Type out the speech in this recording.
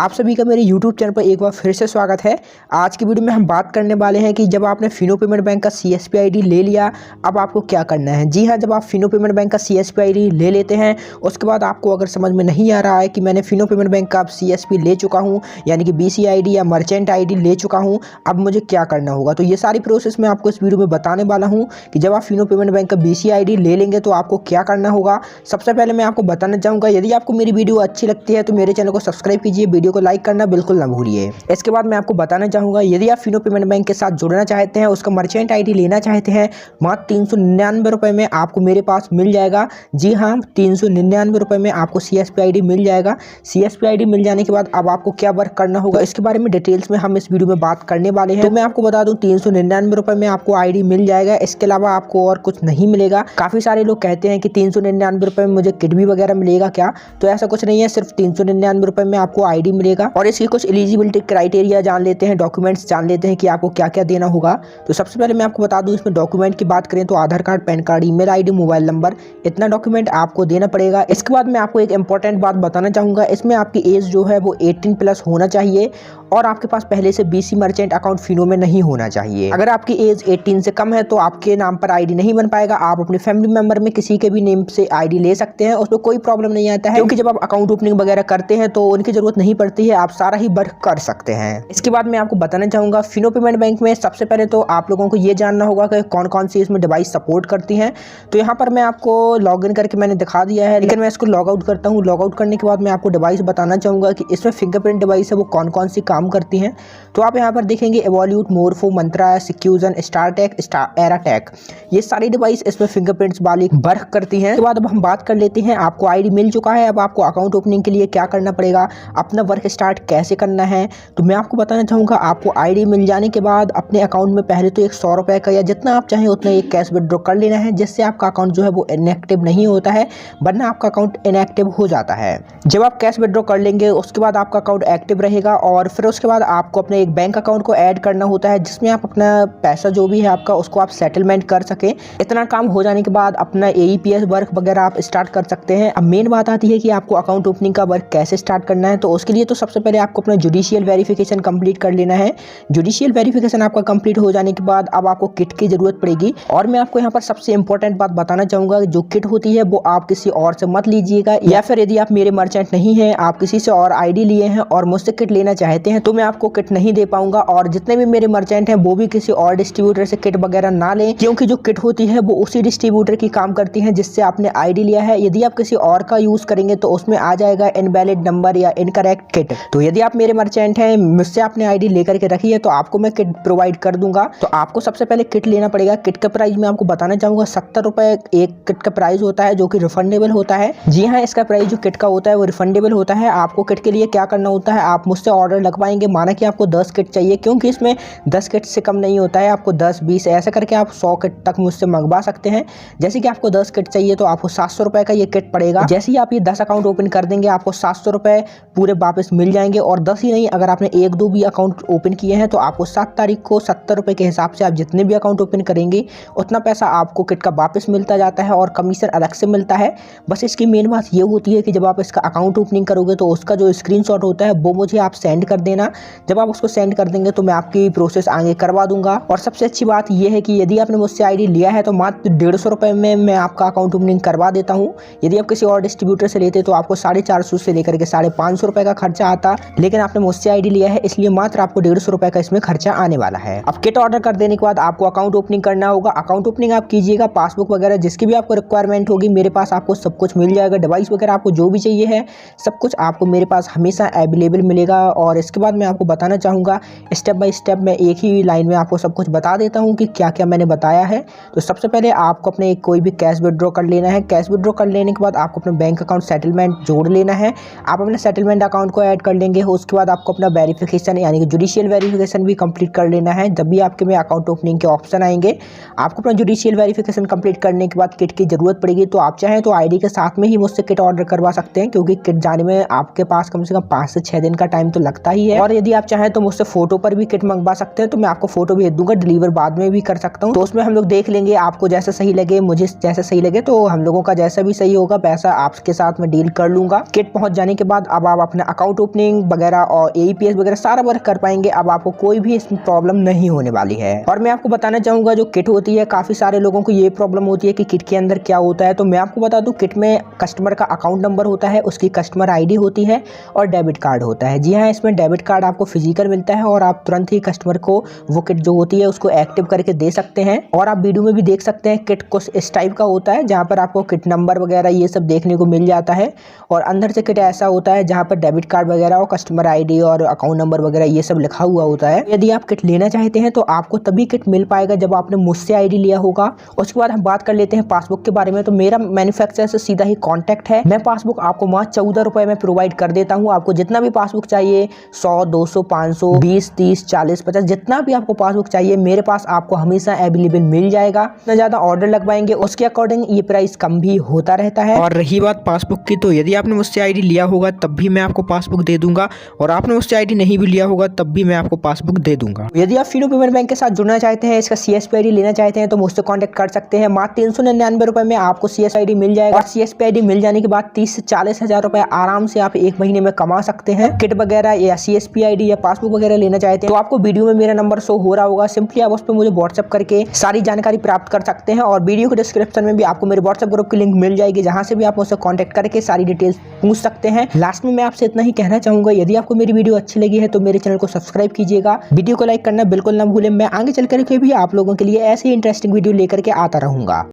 आप सभी का मेरे YouTube चैनल पर एक बार फिर से स्वागत है। आज की वीडियो में हम बात करने वाले हैं कि जब आपने फिनो पेमेंट बैंक का CSP ID ले लिया, अब आपको क्या करना है। जी हाँ, जब आप फिनो पेमेंट बैंक का CSP ID ले लेते हैं, उसके बाद आपको अगर समझ में नहीं आ रहा है कि मैंने फिनो पेमेंट बैंक का CSP ले चुका हूँ, यानी कि BC ID या मर्चेंट ID ले चुका हूँ, अब मुझे क्या करना होगा। तो ये सारी प्रोसेस मैं आपको इस वीडियो में बताने वाला हूँ कि जब आप फिनो पेमेंट बैंक का BC ID ले लेंगे तो आपको क्या करना होगा। सबसे पहले मैं आपको बताना चाहूँगा, यदि आपको मेरी वीडियो अच्छी लगती है तो मेरे चैनल को सब्सक्राइब कीजिए, वीडियो को लाइक करना बिल्कुल ना भूलिए। इसके बाद मैं आपको बताना चाहूँगा, यदि आप फिनो पेमेंट बैंक के साथ जुड़ना चाहते हैं, उसका मर्चेंट ID लेना चाहते हैं, मात्र 399 रुपये में आपको मेरे पास मिल जाएगा। जी हाँ, 399 रुपये में आपको CSP ID मिल जाएगा। CSP ID मिल जाने के बाद अब आपको क्या वर्क करना होगा, इसके बारे में डिटेल्स में हम इस वीडियो में बात करने वाले हैं। तो मैं आपको बता दूं, 399 रुपये में आपको ID मिल जाएगा, इसके अलावा आपको और कुछ नहीं मिलेगा। काफ़ी सारे लोग कहते हैं कि 399 रुपये में मुझे किट भी वगैरह मिलेगा क्या, तो ऐसा कुछ नहीं है। सिर्फ 399 रुपये में आपको ID मिलेगा। और इसकी कुछ एलिजिबिलिटी क्राइटेरिया जान लेते हैं, डॉक्यूमेंट्स जान लेते हैं कि आपको क्या क्या देना होगा। तो सबसे पहले मैं आपको बता दूं, इसमें डॉक्यूमेंट की बात करें तो Aadhaar card, PAN card, email ID, mobile number, इतना डॉक्यूमेंट आपको देना पड़ेगा। इसके बाद मैं आपको एक इंपॉर्टेंट बात बताना चाहूँगा, इसमें आपकी एज जो है वो 18+ होना चाहिए और आपके पास पहले से BC मर्चेंट अकाउंट फिनो में नहीं होना चाहिए। अगर आपकी एज 18 से कम है तो आपके नाम पर ID नहीं बन पाएगा। आप अपने फैमिली मेंबर में किसी के भी नेम से ID ले सकते हैं, उसमें कोई प्रॉब्लम नहीं आता है, क्योंकि जब आप अकाउंट ओपनिंग वगैरह करते हैं तो उनकी जरूरत नहीं पड़ती है, आप सारा ही वर्क कर सकते हैं। इसके बाद मैं आपको बताना चाहूँगा, फिनो पेमेंट बैंक में सबसे पहले तो आप लोगों को ये जानना होगा कि कौन कौन सी इसमें डिवाइस सपोर्ट करती हैं। तो यहाँ पर मैं आपको लॉग इन करके मैंने दिखा दिया है, लेकिन मैं इसको लॉग आउट करता हूँ। लॉग आउट करने के बाद मैं आपको डिवाइस बताना चाहूँगा कि इसमें फिंगरप्रिंट डिवाइस है वो कौन कौन सी काम करती हैं। तो आप यहाँ पर देखेंगे एवोल्यूट, मोरफो, मंत्रा, सिक्यूजन, स्टारटेक, एराटेक, ये सारी डिवाइस इसमें फिंगरप्रिंट्स वाली वर्क करती हैं। उसके बाद अब हम बात कर लेते हैं, आपको ID मिल चुका है, अब आपको अकाउंट ओपनिंग के लिए क्या करना पड़ेगा, अपना वर्क स्टार्ट कैसे करना है। तो मैं आपको बताना चाहूँगा, आपको ID मिल जाने के बाद अपने अकाउंट में पहले तो एक 100 रुपये का या जितना आप चाहें उतना एक कैश विड्रॉ कर लेना है, जिससे आपका अकाउंट जो है वो इनएक्टिव नहीं होता है, वरना आपका अकाउंट इनएक्टिव हो जाता है। जब आप कैश विड्रॉ कर लेंगे उसके बाद आपका अकाउंट एक्टिव रहेगा और फिर उसके बाद आपको अपने एक बैंक अकाउंट को ऐड करना होता है, जिसमें आप अपना पैसा जो भी है आपका उसको आप सेटलमेंट कर सकें। इतना काम हो जाने के बाद अपना AEPS वर्क वगैरह आप स्टार्ट कर सकते हैं। अब मेन बात आती है कि आपको अकाउंट ओपनिंग का वर्क कैसे स्टार्ट करना है। तो उसके लिए तो सबसे पहले आपको अपना जुडिशियल वेरिफिकेशन कंप्लीट कर लेना है। जुडिशियल वेरिफिकेशन आपका कंप्लीट हो जाने के बाद अब आपको किट की जरूरत पड़ेगी। और मैं आपको यहाँ पर सबसे इंपॉर्टेंट बात बताना चाहूँगा, जो किट होती है वो आप किसी और से मत लीजिएगा, या फिर यदि आप मेरे मर्चेंट नहीं है, आप किसी से और ID लिए हैं और मुझसे किट लेना चाहते हैं, तो मैं आपको किट नहीं दे पाऊंगा। और जितने भी मेरे मर्चेंट हैं वो भी किसी और डिस्ट्रीब्यूटर से किट वगैरह ना लें, क्योंकि जो किट होती है वो उसी डिस्ट्रीब्यूटर की काम करती है जिससे आपने ID लिया है। यदि आप किसी और का यूज करेंगे तो उसमें आ जाएगा इनवैलिड नंबर या इनकरेक्ट किट। तो यदि आप मेरे मर्चेंट हैं, मुझसे आपने ID लेकर के रखी है, तो आपको मैं किट प्रोवाइड कर दूंगा। तो आपको सबसे पहले किट लेना पड़ेगा। किट का प्राइस मैं आपको बताना चाहूंगा, 70 रुपये एक किट का प्राइस होता है, जो कि रिफंडेबल होता है। जी हाँ, इसका प्राइस जो किट का होता है वो रिफंडेबल होता है। आपको किट के लिए क्या करना होता है, आप मुझसे ऑर्डर लगवाएंगे, माना कि आपको 10 किट चाहिए, क्योंकि इसमें 10 किट से कम नहीं होता है, आपको 10, 20 ऐसा करके आप 100 किट तक मुझसे मंगवा सकते हैं। जैसे कि आपको 10 किट चाहिए तो आपको 700 रुपये का ये किट पड़ेगा। जैसे ही आप ये 10 अकाउंट ओपन कर देंगे आपको 700 रुपये पूरे वापस मिल जाएंगे। और 10 ही नहीं, अगर आपने 1-2 भी अकाउंट ओपन किए हैं तो आपको 7 तारीख को 70 रुपये के हिसाब से आप जितने भी अकाउंट ओपन करेंगे उतना पैसा आपको किट का वापस मिलता जाता है और कमीशन अलग से मिलता है। बस इसकी मेन बात ये होती है कि जब आप इसका अकाउंट ओपनिंग करोगे तो उसका जो स्क्रीनशॉट होता है वो मुझे आप सेंड कर देना। जब आप उसको सेंड कर देंगे तो मैं आपकी प्रोसेस आगे करवा दूंगा। और सबसे अच्छी बात यह है कि यदि आपने मुझसे ID लिया है तो मात्र 150 रुपये में मैं आपका अकाउंट ओपनिंग करवा देता हूँ। यदि आप किसी और डिस्ट्रीब्यूटर से लेते तो आपको 450 से लेकर के 550 रुपये का खर्चा आता, लेकिन आपने मुझसे ID लिया है इसलिए मात्र आपको 150 रुपये का इसमें खर्चा आने वाला है। अब किट ऑर्डर कर देने के बाद आपको अकाउंट ओपनिंग करना होगा। अकाउंट ओपनिंग आप कीजिएगा, पासबुक वगैरह जिसकी भी आपको रिक्वायरमेंट होगी मेरे पास आपको सब कुछ मिल जाएगा। डिवाइस वगैरह आपको जो भी चाहिए है सब कुछ आपको मेरे पास हमेशा अवेलेबल मिलेगा। और इसके बाद मैं आपको बताना चाहूँगा, स्टेप बाय स्टेप मैं एक ही लाइन में आपको सब कुछ बता देता हूँ कि क्या क्या मैंने बताया है। तो सबसे पहले आपको अपने कोई भी कैश विड्रॉ कर लेना है। कैश विड्रॉ कर लेने के बाद आपको अपने बैंक अकाउंट सेटलमेंट जोड़ लेना है। आप अपने सेटलमेंट अकाउंट को ऐड कर लेंगे। उसके बाद आपको अपना वेरिफिकेशन यानी कि जुडिशियल वेरिफिकेशन भी कंप्लीट कर लेना है। जब भी आपके में अकाउंट ओपनिंग के ऑप्शन आएंगे आपको अपना जुडिशियल वेरिफिकेशन कंप्लीट करने के बाद किट की जरूरत पड़ेगी। तो आप चाहें तो ID के साथ में ही मुझसे किट ऑर्डर करवा सकते हैं, क्योंकि किट जाने में आपके पास कम से कम 5 से 6 दिन का टाइम तो लगता ही है। और यदि आप चाहें तो मुझसे फोटो पर भी किट मंगवा सकते हैं, तो मैं आपको फोटो भेज दूंगा, डिलीवर बाद में भी कर सकता हूँ। तो उसमें हम लोग देख लेंगे, आपको जैसा सही लगे, मुझे जैसा सही लगे, तो हम लोगों का जैसा भी सही होगा पैसा आपके साथ में डील कर लूंगा। किट पहुंच जाने के बाद अब आप अपना अकाउंट ओपनिंग वगैरह और AEPS वगैरह सारा वर्क कर पाएंगे। अब आपको कोई भी इसमें प्रॉब्लम नहीं होने वाली है। और मैं आपको बताना चाहूंगा, जो किट होती है, काफी सारे लोगों को ये प्रॉब्लम होती है कि किट के अंदर क्या होता है। तो मैं आपको बता दूं, किट में कस्टमर का अकाउंट नंबर होता है, उसकी कस्टमर ID होती है और डेबिट कार्ड होता है। जी हाँ, इसमें डेबिट कार्ड आपको फिजिकल मिलता है और आप तुरंत ही कस्टमर को वो किट जो होती है उसको एक्टिव करके दे सकते हैं। और आप वीडियो में भी देख सकते हैं, किट कुछ इस टाइप का होता है जहाँ पर आपको किट नंबर वगैरह ये सब देखने को मिल जाता है। और अंदर से किट ऐसा होता है जहाँ पर डेबिट कार्ड वगैरह और कस्टमर ID और अकाउंट नंबर वगैरह ये सब लिखा हुआ होता है। यदि आप किट लेना चाहते हैं तो आपको तभी किट मिल पाएगा जब आपने मुझसे ID लिया होगा। उसके बाद हम बात कर लेते हैं पासबुक के बारे में। तो मेरा मैन्युफैक्चरर से सीधा ही कॉन्टैक्ट है। मैं पासबुक आपको मात्र 14 रुपए में प्रोवाइड कर देता हूँ। आपको जितना भी पासबुक चाहिए, 100, 200, 500, 20, 30, 40, 50, जितना भी आपको पासबुक चाहिए मेरे पास आपको हमेशा अवेलेबल मिल जाएगा। जितना ज्यादा ऑर्डर लगवाएंगे उसके अकॉर्डिंग ये प्राइस कम भी होता रहता है। और रही बात पासबुक की, तो यदि आपने मुझसे ID लिया होगा तब भी मैं आपको पासबुक दे दूंगा, और आपने मुझसे ID नहीं भी लिया होगा तब भी मैं आपको पासबुक दे दूंगा। यदि आप फिनो पेमेंट बैंक के साथ जुड़ना चाहते हैं, इसका CSP ID लेना चाहते हैं, तो मुझसे कॉन्टैक्ट कर सकते हैं। मात्र 399 रुपए में आपको CSP ID मिल जाएगा। और CSP ID मिल जाने के बाद 30 से 40 हजार रुपए आराम से आप एक महीने में कमा सकते हैं। किट वगैरह या CSP ID या पासबुक वगैरह लेना चाहते हैं तो आपको वीडियो में मेरा नंबर शो हो रहा होगा, सिंपली आप उस पर मुझे व्हाट्सएप करके सारी जानकारी प्राप्त कर सकते हैं। और वीडियो के डिस्क्रिप्शन में भी आपको मेरे व्हाट्सएप ग्रुप की लिंक मिल जाएगी, जहां से भी आप मुझसे कॉन्टैक्ट करके सारी डिटेल्स पूछ सकते हैं। लास्ट में मैं आपसे इतना ही कहना चाहूंगा, यदि आपको मेरी वीडियो अच्छी लगी है तो मेरे चैनल को सब्सक्राइब कीजिएगा, वीडियो को लाइक करना बिल्कुल ना भूलें। मैं आगे चलकर भी आप लोगों के लिए ऐसे ही इंटरेस्टिंग वीडियो लेकर के आता रहूंगा।